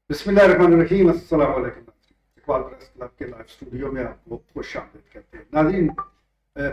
بسم اللہ الرحمن الرحیم، السلام علیکم ناظرین، اقبال پریس کلب کے لائیو اسٹوڈیو میں آپ کو خوش آمدید کرتے ہیں۔ ناظرین،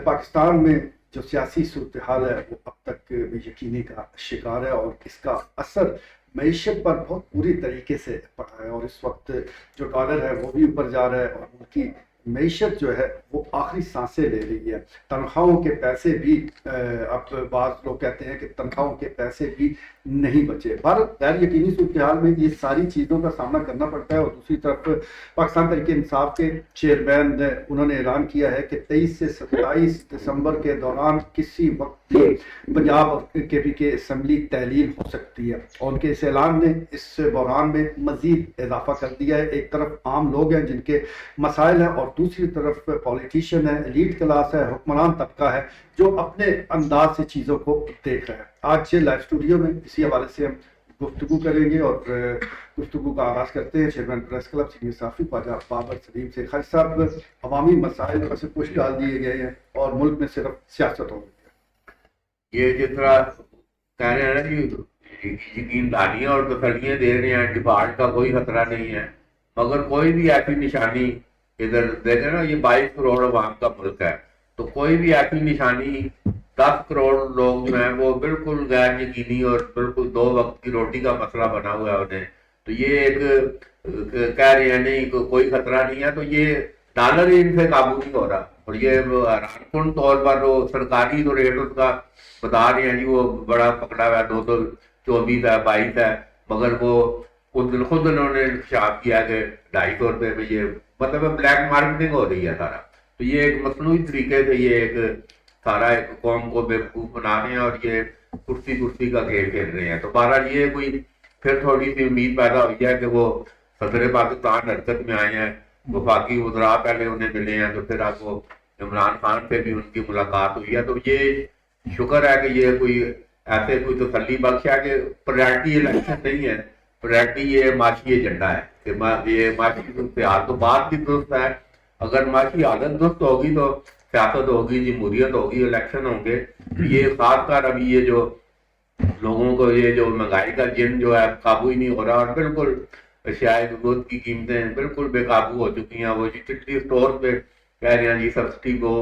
پاکستان میں جو سیاسی صورتحال ہے وہ اب تک بے یقینی کا شکار ہے اور اس کا اثر معیشت پر بہت بری طریقے سے پڑا ہے، اور اس وقت جو ڈالر ہے وہ بھی اوپر جا رہا ہے اور ان کی معیشت جو ہے وہ آخری سانسیں لے رہی ہے۔ تنخواہوں کے پیسے بھی اب بعض لوگ کہتے ہیں کہ تنخواہوں کے پیسے بھی نہیں بچے۔ بھارت غیر یقینی صورتحال میں یہ ساری چیزوں کا سامنا کرنا پڑتا ہے، اور دوسری طرف پاکستان تحریک انصاف کے چیئرمین نے انہوں نے اعلان کیا ہے کہ 23 سے 27 دسمبر کے دوران کسی وقت بھی پنجاب اور KP کے اسمبلی تحلیل ہو سکتی ہے، اور ان کے اس اعلان نے اس بحران میں مزید اضافہ کر دیا ہے۔ ایک طرف عام لوگ ہیں جن کے مسائل ہیں، اور دوسری طرف پولیٹیشین ہے، ایلیٹ کلاس ہے، حکمران طبقہ ہے جو اپنے انداز سے چیزوں کو دیکھ رہا ہے۔ آج لائیو اسٹوڈیو میں اسی حوالے سے ہم گفتگو کریں گے، اور گفتگو کا آغاز کرتے ہیں چیئرمین پریس کلب سینئر صحافی خواجہ بابر سلیم سے۔ خواجہ صاحب، عوامی مسائل پر سے کچھ ڈال دیے گئے ہیں اور ملک میں صرف سیاست ہو رہی ہے۔ یہ جس طرح کہہ رہے ہیں نا کہ یقین دہانیاں اور تسلیاں دے رہے ہیں، ڈیفالٹ کا کوئی خطرہ نہیں ہے، مگر کوئی بھی ایسی نشانی ادھر دیکھیں نا، یہ 22 کروڑ عوام کا ملک ہے، تو کوئی بھی ایسی نشانی 10 کروڑ لوگ جو ہیں وہ بالکل غیر یقینی اور بالکل 2 وقت کی روٹی کا مسئلہ بنا ہوا ہے انہیں، تو یہ ایک کہہ رہے ہیں نہیں کوئی خطرہ نہیں ہے، تو یہ ڈالر ہی ان سے قابو نہیں ہو رہا، اور یہ حیران کن طور پر وہ سرکاری جو ریٹ اس کا بتا رہے ہیں جی وہ بڑا پکڑا ہوا ہے، 224 ہے، 22 ہے، مگر وہ خود انہوں نے انکشاف کیا کہ 250 میں یہ مطلب بلیک مارکیٹنگ ہو رہی ہے سارا، تو یہ ایک مصنوعی طریقے سے یہ ایک سارا ایک قوم کو بیوقوف بنا رہے ہیں، اور یہ کرسی کا کھیل کھیل رہے ہیں۔ تو بہرحال یہ کوئی پھر تھوڑی سی امید پیدا ہوئی ہے کہ وہ صدر پاکستان حرکت میں آئے ہیں، وفاقی وزراء پہلے انہیں ملے ہیں، تو پھر اب وہ عمران خان سے بھی ان کی ملاقات ہوئی ہے، تو یہ شکر ہے کہ یہ کوئی ایسے کوئی تسلی بخش ہے کہ پرائرٹی الیکشن نہیں ہے، پرائرٹی یہ معاشی ایجنڈا ہے کہ یہ معاشی صورتحال تو بات بھی درست ہے، اگر معاشی حالت درست ہوگی تو سیاست ہوگی، جمہوریت ہوگی، الیکشن ہوں گے۔ یہ خاص کر ابھی یہ جو لوگوں کو یہ جو مہنگائی کا جن جو ہے قابو ہی نہیں ہو رہا، اور بالکل شاید ضرورت کی قیمتیں بالکل بے قابو ہو چکی ہیں، وہ یوٹیلٹی اسٹور پہ کہہ رہے ہیں جی سبسڈی کو،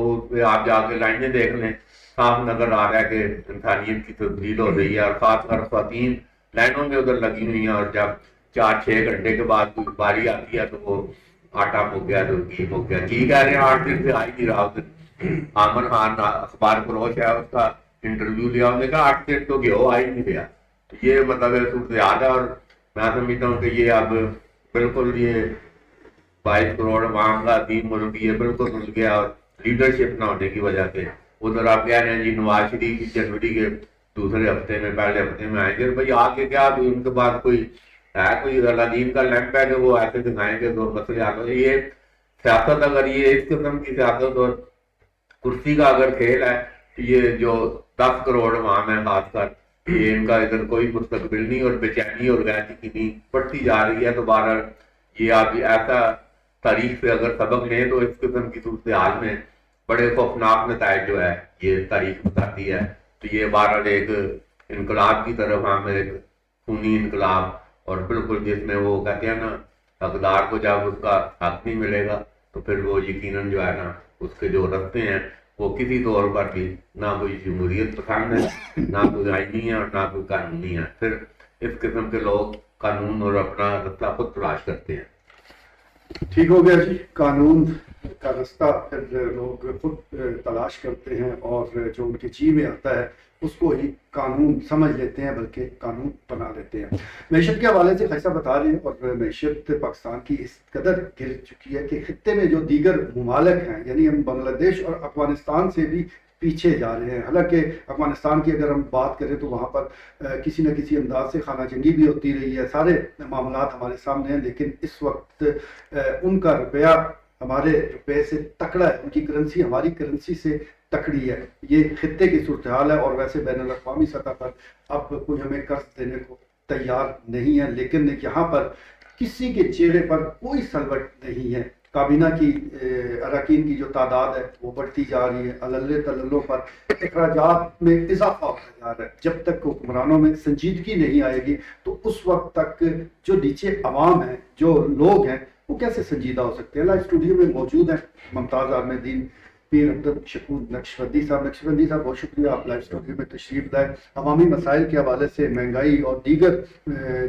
آپ جا کے لائنیں دیکھ لیں، صاف نظر آ رہا ہے کہ انسانیت کی تبدیل ہو رہی ہے، اور خاص کر خواتین لائنوں میں ادھر لگی ہوئی ہیں، اور جب 4-6 گھنٹے کے بعد کوئی باری آتی ہے تو وہ آٹا مک گیا تو گھی مک گیا، گھی کہہ رہے ہیں 8 دن سے آ ہی نہیں رہا ادھر۔ عامر خان اخبار فروش ہے، اس کا انٹرویو لیا، انہوں نے کہا 8 دن تو گھیو آ ہی نہیں گیا، تو یہ مطلب صورتحال ہے، اور میں سمجھتا ہوں کہ یہ اب بالکل یہ 22 کروڑ عوام کا عظیم ملک یہ بالکل رل گیا، اور لیڈرشپ نہ ہونے کی وجہ سے ادھر آپ کہہ رہے ہیں جی نواز شریف جنوری کے دوسرے ہفتے میں پہلے ہفتے میں آئیں گے، بھائی آ کے کیا ان کے پاس کوئی ہے کوئی اللہ دین کا لیمپ ہے کہ وہ ایسے دکھائیں گے تو مسئلے حل ہو جائیں۔ یہ سیاست اگر یہ اس قسم کی سیاست اور کرسی کا اگر کھیل ہے تو یہ جو 10 کروڑ عوام ہے خاص کر یہ ان کا ادھر کوئی مستقبل نہیں، اور بے چینی اور غیر یقینی بڑھتی جا رہی ہے۔ تو بہرحال یہ آپ ایسا تاریخ سے اگر سبق لیں تو اس قسم کی صورتحال میں بڑے خوفناک نتائج جو ہے یہ تاریخ بتاتی ہے، تو یہ بہرحال ایک انقلاب کی طرف ہم ایک خونی انقلاب، اور بالکل جس میں وہ کہتے ہیں نا حقدار کو جب اس کا حق نہیں ملے گا تو پھر وہ یقیناً جو ہے نا اس کے جو رستے ہیں وہ کسی طور پر بھی نہ کوئی جمہوریت پسند ہے، نہ کوئی آئینی ہے، اور نہ کوئی قانونی ہے، پھر اس قسم کے لوگ قانون اور اپنا رستہ خود تلاش کرتے ہیں۔ ٹھیک ہو گیا جی، قانون کا رستہ پھر لوگ خود تلاش کرتے ہیں، اور جو ان کے جی میں آتا ہے اس کو ہی قانون سمجھ لیتے ہیں، بلکہ قانون بنا لیتے ہیں۔ معیشت کے حوالے سے خیسہ بتا رہے ہیں، اور معیشت پاکستان کی اس قدر گر چکی ہے کہ خطے میں جو دیگر ممالک ہیں، یعنی ہم بنگلہ دیش اور افغانستان سے بھی پیچھے جا رہے ہیں۔ حالانکہ افغانستان کی اگر ہم بات کریں تو وہاں پر کسی نہ کسی انداز سے خانہ جنگی بھی ہوتی رہی ہے، سارے معاملات ہمارے سامنے ہیں، لیکن اس وقت ان کا روپیہ ہمارے روپے سے تکڑا ہے، ان کی کرنسی ہماری کرنسی سے تکڑی ہے۔ یہ خطے کی صورتحال ہے، اور ویسے بین الاقوامی سطح پر اب کوئی ہمیں قرض دینے کو تیار نہیں ہے، لیکن یہاں پر کسی کے چہرے پر کوئی سلوٹ نہیں ہے کابینہ کی اراکین کی جو تعداد ہے وہ بڑھتی جا رہی ہے، علل تللوں پر اخراجات میں اضافہ ہوتا جا رہا ہے. جب تک حکمرانوں میں سنجیدگی نہیں آئے گی تو اس وقت تک جو نیچے عوام ہیں، جو لوگ ہیں، وہ کیسے سنجیدہ ہو سکتے ہیں. لائیو اسٹوڈیو میں موجود ہیں ممتاز عامرالدین پیر عبد شکور نقشبندی صاحب. نقشبندی صاحب بہت شکریہ، آپ لائیو اسٹوڈیو میں تشریف لائے. عوامی مسائل کے حوالے سے مہنگائی اور دیگر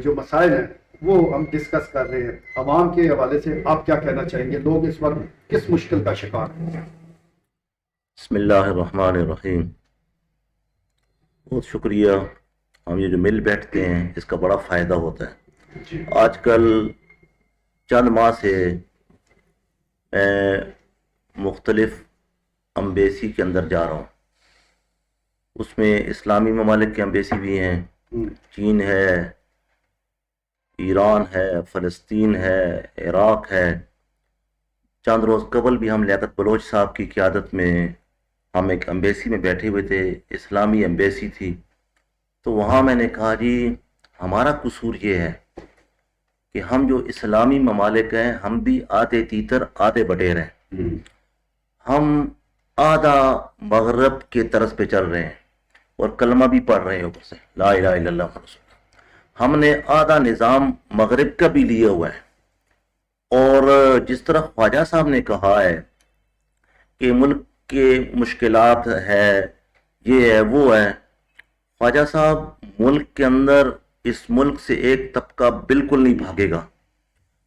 جو مسائل ہیں وہ ہم ڈسکس کر رہے ہیں. عوام کے حوالے سے آپ کیا کہنا چاہیں گے؟ لوگ اس وقت کس مشکل کا شکار ہیں؟ بسم اللہ الرحمن الرحیم. بہت شکریہ. ہم یہ جو مل بیٹھتے ہیں اس کا بڑا فائدہ ہوتا ہے. آج کل چند ماہ سے میں مختلف امبیسی کے اندر جا رہا ہوں. اس میں اسلامی ممالک کے امبیسی بھی ہیں، چین ہے، ایران ہے، فلسطین ہے، عراق ہے. چند روز قبل بھی ہم لیاقت بلوچ صاحب کی قیادت میں ہم ایک امبیسی میں بیٹھے ہوئے تھے، اسلامی امبیسی تھی. تو وہاں میں نے کہا جی ہمارا قصور یہ ہے کہ ہم جو اسلامی ممالک ہیں ہم بھی آدھے تیتر آدھے بٹیر ہیں. ہم آدھا مغرب کے طرز پہ چل رہے ہیں اور کلمہ بھی پڑھ رہے ہیں اوپر سے لا الہ الا اللہ محمد رسول اللہ. ہم نے آدھا نظام مغرب کا بھی لیا ہوا ہے. اور جس طرح خواجہ صاحب نے کہا ہے کہ ملک کے مشکلات ہے، یہ ہے وہ ہے، خواجہ صاحب ملک کے اندر اس ملک سے ایک طبقہ بالکل نہیں بھاگے گا،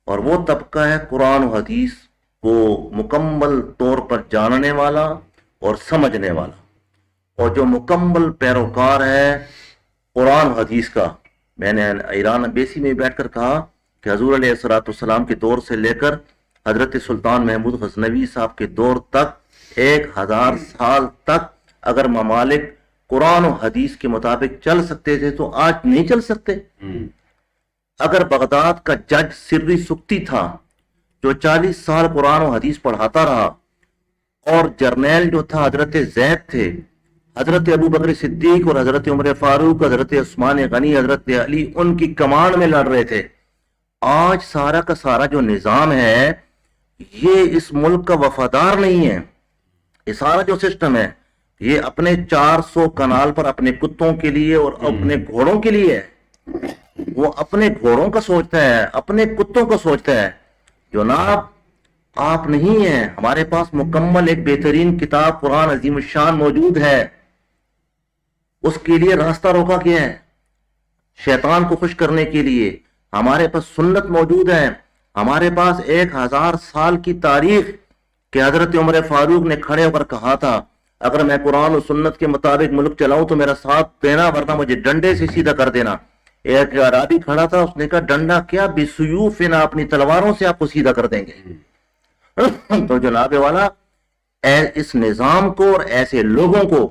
اور وہ طبقہ ہے قرآن و حدیث کو مکمل طور پر جاننے والا اور سمجھنے والا. اور جو مکمل پیروکار ہے قرآن و حدیث کا. میں نے ایران امبیسی میں بیٹھ کر کہا کہ حضور علیہ السلام کے دور سے لے کر حضرت سلطان محمود غزنوی صاحب کے دور تک 1000 سال تک اگر ممالک قرآن و حدیث کے مطابق چل سکتے تھے تو آج نہیں چل سکتے. اگر بغداد کا جج سری سکتی تھا جو 40 سال قرآن و حدیث پڑھاتا رہا، اور جرنیل جو تھا حضرت زید تھے، حضرت ابو بکر صدیق اور حضرت عمر فاروق، حضرت عثمان غنی، حضرت علی ان کی کمان میں لڑ رہے تھے. آج سارا کا سارا جو نظام ہے یہ اس ملک کا وفادار نہیں ہے. یہ سارا جو سسٹم ہے یہ اپنے 400 کنال پر اپنے کتوں کے لیے اور اپنے گھوڑوں کے لیے ہے. وہ اپنے گھوڑوں کا سوچتا ہے، اپنے کتوں کا سوچتا ہے. جناب آپ نہیں ہیں. ہمارے پاس مکمل ایک بہترین کتاب قرآن عظیم الشان موجود ہے. اس کے لیے راستہ روکا گیا ہے شیطان کو خوش کرنے کے لیے. ہمارے پاس سنت موجود ہے. ہمارے پاس 1000 سال کی تاریخ کہ حضرت عمر فاروق نے کھڑے ہو کر کہا تھا اگر میں قرآن و سنت کے مطابق ملک چلاؤں تو میرا ساتھ دینا، ورنہ مجھے ڈنڈے سے سیدھا کر دینا. ایک عربی کھڑا تھا، اس نے کہا ڈنڈا کیا، بسیوفنا، اپنی تلواروں سے آپ کو سیدھا کر دیں گے. تو جناب والا اس نظام کو اور ایسے لوگوں کو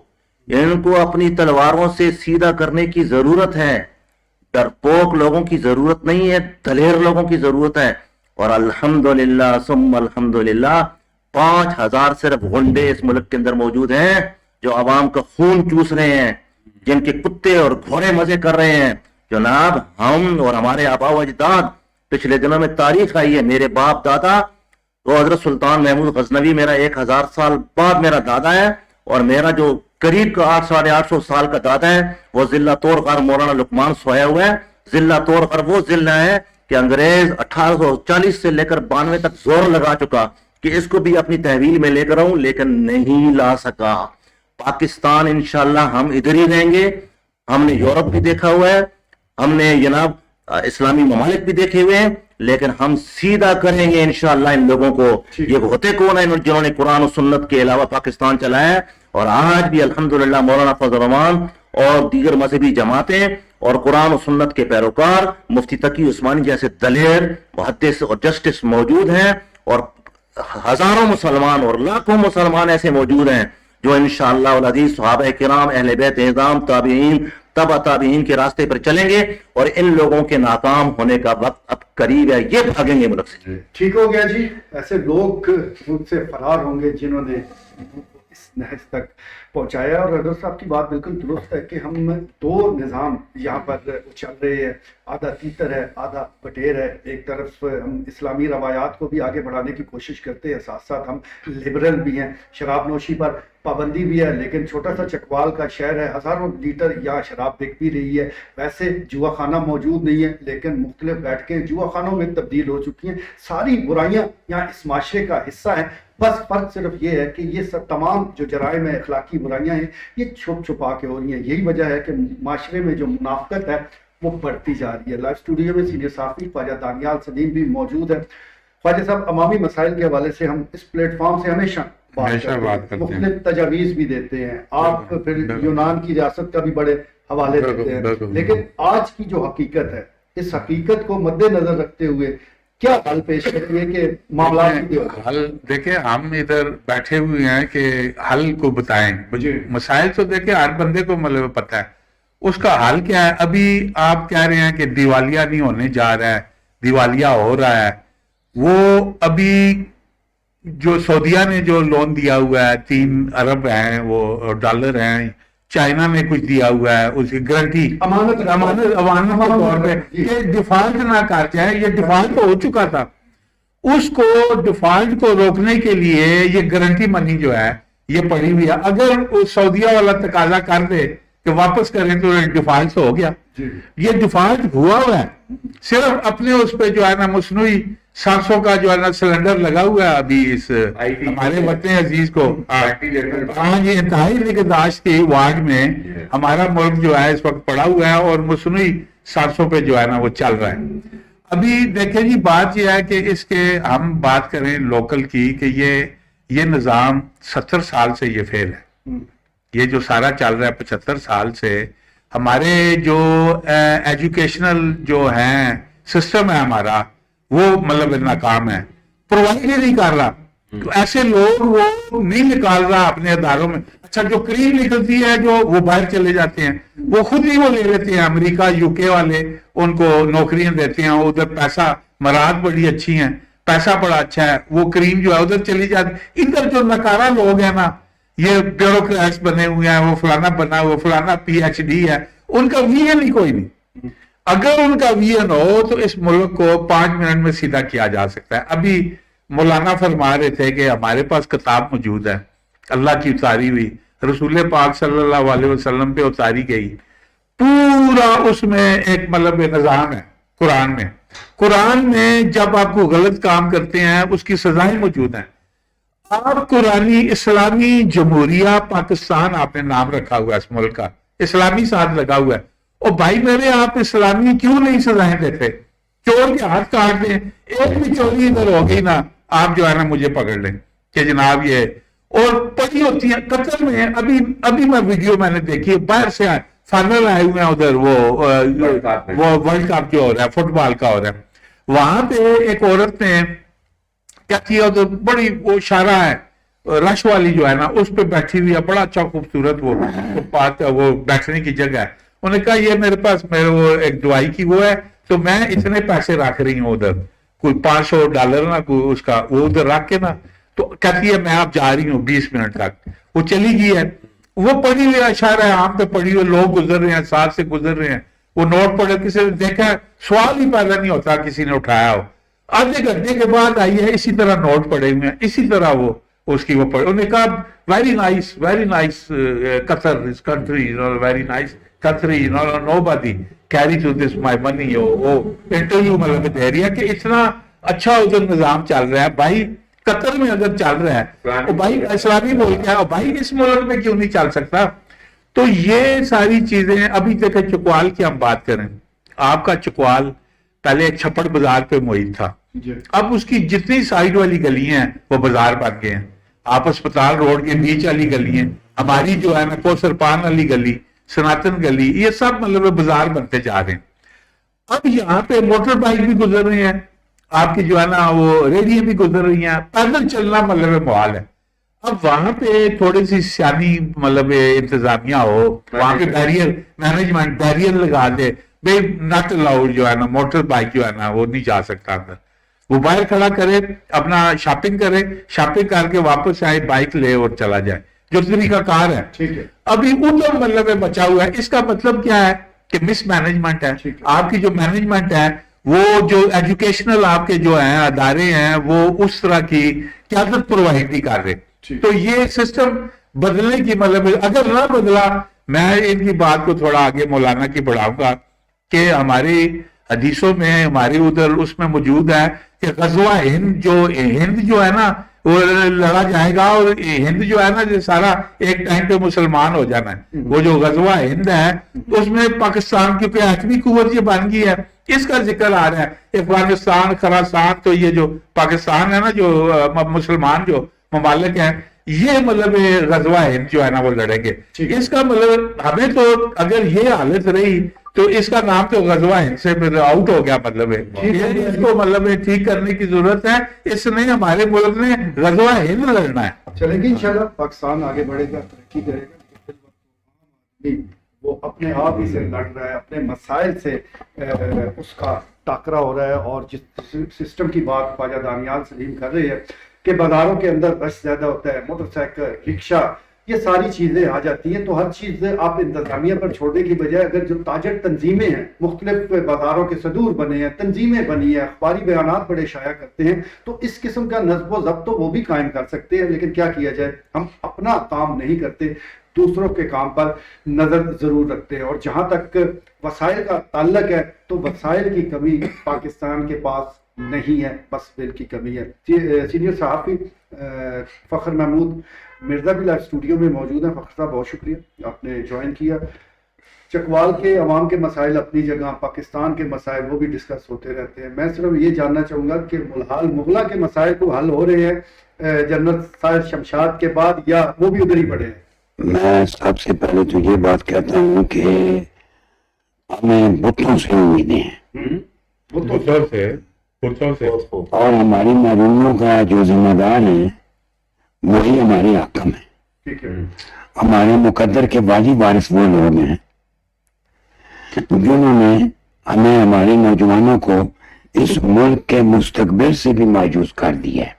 ان کو اپنی تلواروں سے سیدھا کرنے کی ضرورت ہے. ڈرپوک لوگوں کی ضرورت نہیں ہے، دلیر لوگوں کی ضرورت ہے. اور الحمدللہ ثم الحمدللہ 5000 صرف غنڈے اس ملک کے اندر موجود ہیں جو عوام کا خون چوس رہے ہیں، جن کے کتے اور گھوڑے مزے کر رہے ہیں. جناب ہم اور ہمارے آبا و اجداد، پچھلے دنوں میں تاریخ آئی ہے، میرے باپ دادا تو حضرت سلطان محمود غزنوی میرا 1000 سال بعد میرا دادا ہے، اور میرا جو قریب کا 800 سال کا دادا ہے وہ ضلع طور غر مولانا لقمان سویا ہوا ہے. ضلع طور غر وہ ضلع ہے کہ انگریز 1840 سے لے کر 92 تک زور لگا چکا کہ اس کو بھی اپنی تحویل میں لے کر آؤں، لیکن نہیں لا سکا. پاکستان انشاءاللہ ہم ادھر ہی رہیں گے. ہم نے یورپ بھی دیکھا ہوا ہے، ہم نے جناب اسلامی ممالک بھی دیکھے ہوئے ہیں، لیکن ہم سیدھا کریں گے انشاءاللہ ان لوگوں کو. یہ ہوتے کون ہیں جنہوں نے قرآن و سنت کے علاوہ پاکستان چلایا ہے؟ اور آج بھی الحمدللہ مولانا فضل الرحمان اور دیگر مذہبی جماعتیں اور قرآن و سنت کے پیروکار مفتی تقی عثمانی جیسے دلیر محدث اور جسٹس موجود ہیں، اور ہزاروں مسلمان اور لاکھوں مسلمان ایسے موجود ہیں جو انشاءاللہ العزیز صحابہ کرام، اہل بیت اعظام، تابعین، تبع تابعین کے راستے پر چلیں گے. اور ان لوگوں کے ناکام ہونے کا وقت اب قریب ہے، یہ بھاگیں گے ملک سے. ٹھیک ہو گیا جی. ایسے لوگ ملک سے فرار ہوں گے جنہوں نے اس نہج تک پہنچایا. اور حضرت صاحب کی بات بالکل درست ہے کہ ہم دو نظام یہاں پر چل رہے ہیں, آدھا تیتر ہے آدھا بٹیر ہے. ایک طرف ہم اسلامی روایات کو بھی آگے بڑھانے کی کوشش کرتے ہیں, ساتھ ساتھ ہم لبرل بھی ہیں, شراب نوشی پر پابندی بھی ہے, لیکن چھوٹا سا چکوال کا شہر ہے, ہزاروں لیٹر یہاں شراب بک بھی رہی ہے. ویسے جوا خانہ موجود نہیں ہے لیکن مختلف بیٹھکیں جوا خانوں میں تبدیل ہو چکی ہیں. ساری برائیاں یہاں اس معاشرے کا حصہ ہیں, بس فرق صرف یہ ہے کہ یہ سب تمام جو جرائم اخلاقی برائیاں ہیں یہ چھپ چھپا کے ہو رہی ہیں. یہی وجہ ہے کہ معاشرے میں جو منافقت ہے وہ بڑھتی جا رہی ہے. لائیو اسٹوڈیو میں سینئر صحافی خواجہ دانیال سلیم بھی موجود ہے. خواجہ صاحب, عوامی مسائل کے حوالے سے ہم اس پلیٹ فارم سے ہمیشہ بات کرتے ہیں, مختلف تجاویز بھی دیتے ہیں. آپ پھر یونان کی ریاست کا بھی بڑے حوالے دیتے ہیں, لیکن آج کی جو حقیقت ہے اس حقیقت کو مد نظر رکھتے ہوئے کیا حل پیش کرتی ہے کہ معاملات حل دیکھیں, ہم ادھر بیٹھے ہوئے ہیں کہ حل کو بتائیں. مسائل تو دیکھیں ہر بندے کو مطلب پتہ ہے, اس کا حل کیا ہے. ابھی آپ کہہ رہے ہیں کہ دیوالیہ نہیں ہونے جا رہا ہے, دیوالیہ ہو رہا ہے. وہ ابھی جو سعودیہ نے جو لون دیا ہوا ہے 3 ارب ہیں وہ ڈالر ہیں, چائنا نے کچھ دیا ہوا ہے, اس کی گارنٹی امانت کے طور پہ یہ ڈیفالٹ نہ کر جائے. یہ ڈیفالٹ تو ہو چکا تھا, اس کو ڈیفالٹ کو روکنے کے لیے یہ گارنٹی منی جو ہے یہ پڑی ہوئی ہے. اگر سعودیہ والا تقاضا کر دے کہ واپس کریں تو ڈیفالٹ تو ہو گیا. یہ ڈیفالٹ ہوا ہے, صرف اپنے اس پہ جو ہے نا مصنوعی 700 کا جو ہے نا سلنڈر لگا ہوا ہے ابھی اس ہمارے وطن عزیز کو. ہاں, یہ انتہائی نگہداشت کی وارڈ میں ہمارا ملک جو ہے اس وقت پڑا ہوا ہے اور مصنوعی 700 پہ جو ہے نا وہ چل رہا ہے. ابھی دیکھیں جی, بات یہ ہے کہ اس کے ہم بات کریں لوکل کی کہ یہ نظام 70 سال سے یہ فیل ہے. یہ جو سارا چل رہا ہے 75 سال سے, ہمارے جو ایجوکیشنل جو ہیں سسٹم ہے ہمارا وہ مطلب ناکام ہے, پرووائڈ ہی نہیں کر رہا. تو ایسے لوگ وہ نہیں نکال رہا اپنے اداروں میں. اچھا, جو کریم نکلتی ہے جو وہ باہر چلے جاتے ہیں, وہ خود ہی وہ لے لیتے ہیں. امریکہ UK والے ان کو نوکریاں دیتے ہیں, ادھر پیسہ مراد بڑی اچھی ہیں, پیسہ بڑا اچھا ہے, وہ کریم جو ہے ادھر چلی جاتی. ادھر جو نکارا لوگ ہیں نا, یہ بیوروکریٹس بنے ہوئے ہیں, وہ فلانا بنا, وہ فلانا PhD ہے, ان کا ویژن ہی کوئی نہیں. اگر ان کا ویژن ہو تو اس ملک کو 5 منٹ میں سیدھا کیا جا سکتا ہے. ابھی مولانا فرما رہے تھے کہ ہمارے پاس کتاب موجود ہے اللہ کی اتاری ہوئی, رسول پاک صلی اللہ علیہ وسلم پہ اتاری گئی, پورا اس میں ایک مطلب نظام ہے. قرآن میں جب آپ کو غلط کام کرتے ہیں اس کی سزائیں موجود ہیں. آپ قرآنی اسلامی جمہوریہ پاکستان آپ نے نام رکھا ہوا ہے, اس ملک کا اسلامی ساتھ لگا ہوا ہے. اور بھائی میرے, آپ اسلامی کیوں نہیں سزائیں دیتے؟ چور کے ہاتھ کاٹ دیں, ایک بھی چوری ادھر ہوگی نا آپ جو ہے نا مجھے پکڑ لیں کہ جناب یہ. اور پڑی ہوتی ہیں قطر میں, ابھی میں ویڈیو میں نے دیکھی, باہر سے فائنل آئے ہوئے ہیں ادھر, وہ ورلڈ کپ جو ہو رہا ہے فٹ بال کا ہو رہا ہے, وہاں پہ ایک عورت نے کیا کیا, ادھر بڑی وہ اشارہ ہے رش والی جو ہے نا اس پہ بیٹھی ہوئی ہے, بڑا اچھا خوبصورت وہ بیٹھنے کی جگہ ہے. انہوں نے کہا یہ میرے پاس وہ ایک دوائی کی وہ ہے تو میں اتنے پیسے رکھ رہی ہوں ادھر, کوئی $500 نا کوئی اس کا, وہ ادھر رکھ کے نا, تو کہتی ہے میں اب جا رہی ہوں 20 منٹ تک. وہ چلی گئی ہے, وہ پڑھی ہوئی اشارہ ہے عام پہ پڑھی ہوئی, لوگ گزر رہے ہیں, ساتھ سے گزر رہے ہیں, وہ نوٹ پڑے, کسی نے دیکھا, سوال ہی پیدا نہیں ہوتا کسی نے اٹھایا ہو. آدھے گھنٹے کے بعد آئی ہے, اسی طرح نوٹ پڑے ہوئے ہیں, اسی طرح وہ اس کی وہ پڑھے. انہوں نے کہا very nice Qatar, this country, very nice country, nobody carry to this my money. وہ انٹرویو مطلب دے رہی ہے کہ اتنا اچھا ادھر نظام چل رہا ہے. بھائی قطر میں اگر چل رہا ہے, بھائی اسلامی ملک ہے, بھائی اس ملک میں کیوں نہیں چل سکتا؟ تو یہ ساری چیزیں. ابھی دیکھیں چکوال کی ہم بات کریں, آپ کا چکوال پہلے ایک چھپڑ بازار پہ محیط تھا, اب اس کی جتنی سائڈ والی گلی ہیں وہ بازار بن گئے ہیں. آپ اسپتال روڈ کے بیچ والی گلی ہیں, ہماری جو ہے نا کوثر پان والی گلی, سناتن گلی, یہ سب مطلب بازار بنتے جا رہے ہیں. اب یہاں پہ موٹر بائک بھی گزر رہی ہیں, آپ کی جو ہے نا وہ ریڑیاں بھی گزر رہی ہیں, پیدل چلنا مطلب محال ہے. اب وہاں پہ تھوڑی سی سیانی مطلب انتظامیہ ہو, وہاں پہ بیریئر مینجمنٹ بیریئر لگا دے, بھائی ناٹ الاؤڈ جو ہے نا موٹر بائک جو ہے نا وہ نہیں جا سکتا اندر. وہ باہر کھڑا کرے, اپنا شاپنگ کرے, شاپنگ کر کے واپس آئے, بائک لے اور چلا جائے. جو طریقہ کار ہے ٹھیک ہے ابھی ادھر مطلب ہے بچا ہوا ہے. اس کا مطلب کیا ہے کہ مس مینجمنٹ ہے. ٹھیک ہے. آپ کی جو مینجمنٹ ہے وہ جو ایجوکیشنل آپ کے جو ہیں ادارے ہیں وہ اس طرح کی قیادت پرووائڈ نہیں کر رہے. ٹھیک. تو یہ سسٹم بدلنے کی مطلب اگر نہ بدلا, میں ان کی بات کو تھوڑا آگے مولانا کی بڑھاؤں گا کہ ہماری حدیثوں میں ہماری ادھر اس میں موجود ہے کہ غزوہ ہند جو ہے نا وہ لڑا جائے گا, اور ہند جو ہے نا یہ سارا ایک ٹائم پہ مسلمان ہو جانا ہے. وہ جو غزوہ ہند ہے اس میں پاکستان کیونکہ ایٹمی قوت یہ بن گئی ہے, اس کا ذکر آ رہا ہے. افغانستان, خراسان, تو یہ جو پاکستان ہے نا جو مسلمان جو ممالک ہیں یہ مطلب غزوہ ہند جو ہے نا وہ لڑیں گے. اس کا مطلب ہمیں تو اگر یہ حالت رہی تو اس کا نام تو غزوہ ہند سے آؤٹ ہو گیا. مطلب ہے اس کو مطلب ٹھیک کرنے کی ضرورت ہے. اس نے ہمارے ملک نے غزوہ ہند لڑنا ہے. چلیں گے انشاءاللہ پاکستان آگے بڑھے گا, ترقی کرے گا, لیکن وہ اپنے آپ ہی سے لڑ رہا ہے, اپنے مسائل سے اس کا ٹاکرا ہو رہا ہے. اور جس سسٹم کی بات خواجہ دانیال سلیم کر رہے ہیں کہ بازاروں کے اندر رش زیادہ ہوتا ہے, موٹر سائیکل, رکشہ, یہ ساری چیزیں آ جاتی ہیں, تو ہر چیز آپ انتظامیہ پر چھوڑنے کی بجائے اگر جو تاجر تنظیمیں ہیں, مختلف بازاروں کے صدور بنے ہیں, تنظیمیں بنی ہیں, اخباری بیانات بڑے شائع کرتے ہیں, تو اس قسم کا نظم و ضبط تو وہ بھی قائم کر سکتے ہیں. لیکن کیا کیا جائے, ہم اپنا کام نہیں کرتے, دوسروں کے کام پر نظر ضرور رکھتے ہیں. اور جہاں تک وسائل کا تعلق ہے تو وسائل کی کمی پاکستان کے پاس نہیں ہے, بس بل کی کمی ہے. سینئر صحافی فخر محمود مرزا بھی لائیو اسٹوڈیو میں موجود ہیں. فخر صاحب بہت شکریہ آپ نے جوائن کیا. چکوال کے عوام کے مسائل اپنی جگہ, پاکستان کے مسائل وہ بھی ڈسکس ہوتے رہتے ہیں. میں صرف یہ جاننا چاہوں گا کہ الحال مغلا کے مسائل کو حل ہو رہے ہیں جنرل سائر شمشاد کے بعد, یا وہ بھی ادھر ہی پڑے ہیں؟ میں سب سے پہلے تو یہ بات کہتا ہوں کہ ہمیں بتوں سے امیدیں ہیں, اور ہماری محرومیوں کا جو ذمہ دار ہے وہی ہمارے حاکم ہے. ٹھیک ہے. ہمارے مقدر کے واجب وارث وہ لوگ ہیں جنہوں نے ہمیں, ہمارے نوجوانوں کو اس ملک کے مستقبل سے بھی مایوس کر دیا ہے.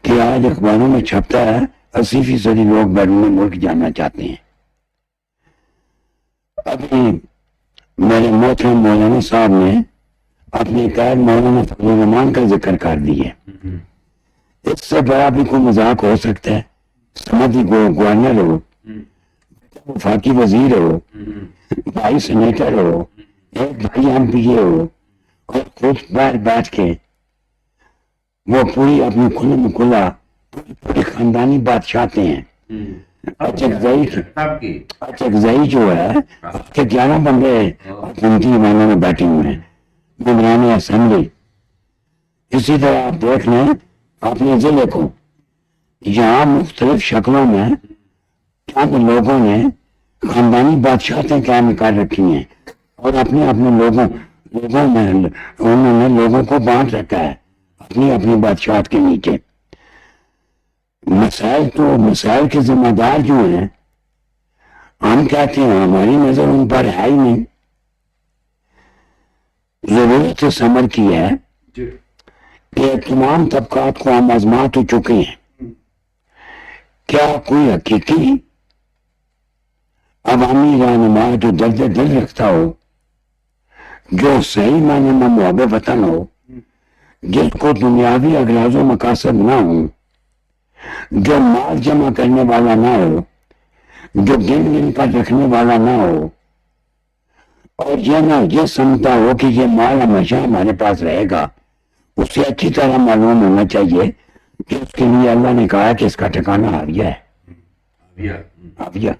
کہ آج اخباروں میں چھپتا ہے 80% لوگ بیرون ملک جانا چاہتے ہیں. ابھی میرے محترم مولانا صاحب نے اپنے قائد مولانا فضل الرحمان کا ذکر کر دیا. اس سے بڑا بھی کوئی مذاق ہو سکتا ہے؟ سمجھی گورنر ہو, وفاقی وزیر ہو, بھائی سینیٹر ہو, ایک بھائی ایم پی اے ہو, اور خود باہر بیٹھ کے وہ پوری اپنی کھلے میں کھلا پوری خاندانی بادشاہتے ہیں. اچھائی جو ہے کہ 11 بندے حکومتی ایوانوں میں بیٹھے ہوئے ہیں, ممبران اسمبلی. اسی طرح آپ دیکھ لیں اپنے ضلع کو, یہاں مختلف شکلوں میں چند لوگوں نے خاندانی بادشاہتیں قائم کر رکھی ہیں, اور اپنے لوگوں میں انہوں نے لوگوں کو بانٹ رکھا ہے اپنی اپنی بادشاہت کے نیچے. مسائل کے ذمہ دار جو ہیں, ہم کہتے ہیں ہماری نظر ان پر ہے ہی نہیں. ضرورت سمجھ کی ہے کہ تمام طبقات کو ہم آزما تو چکے ہیں. کیا کوئی حقیقی عوامی رہنما جو درد دل رکھتا ہو, جو صحیح معنی میں محب وطن ہو, جس کو دنیاوی اغراض و مقاصد نہ ہوں, جو مال جمع کرنے والا نہ ہو, جو گن کر رکھنے والا نہ ہو, اور یہ سمجھتا ہو کہ یہ مال ہمیشہ ہمارے پاس رہے گا, اسے اچھی طرح معلوم ہونا چاہیے کہ اس کے لیے اللہ نے کہا کہ اس کا ٹھکانہ حاویہ ہے. حاویہ.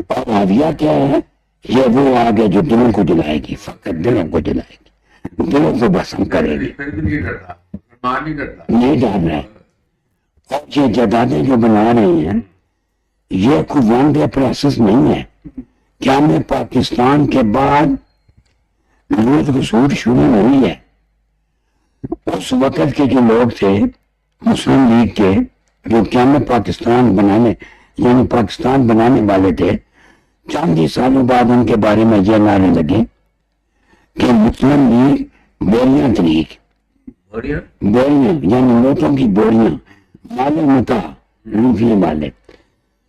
اور حاویہ کیا ہے؟ یہ وہ آگے جو دلوں کو جلائے گی, فقط دلوں کو جلائے گی, دلوں کو بسم کرے گی, نہیں ڈال رہے. اور یہ جائیدادیں جو بنا رہے ہیں یہ کوئی ون ڈے پروسیس نہیں ہے. کیا میں پاکستان کے بعد لوٹ گسوٹ شروع ہوئی ہے. اس وقت کے جو لوگ تھے مسلم لیگ کے, جو کیا میں پاکستان بنانے والے تھے, چند ہی سالوں بعد ان کے بارے میں یہ نعرے لگے کہ مسلم لیگ بوریاں طریق, بوریاں یعنی نوٹوں کی بوریاں, مال متا لوٹنے والے.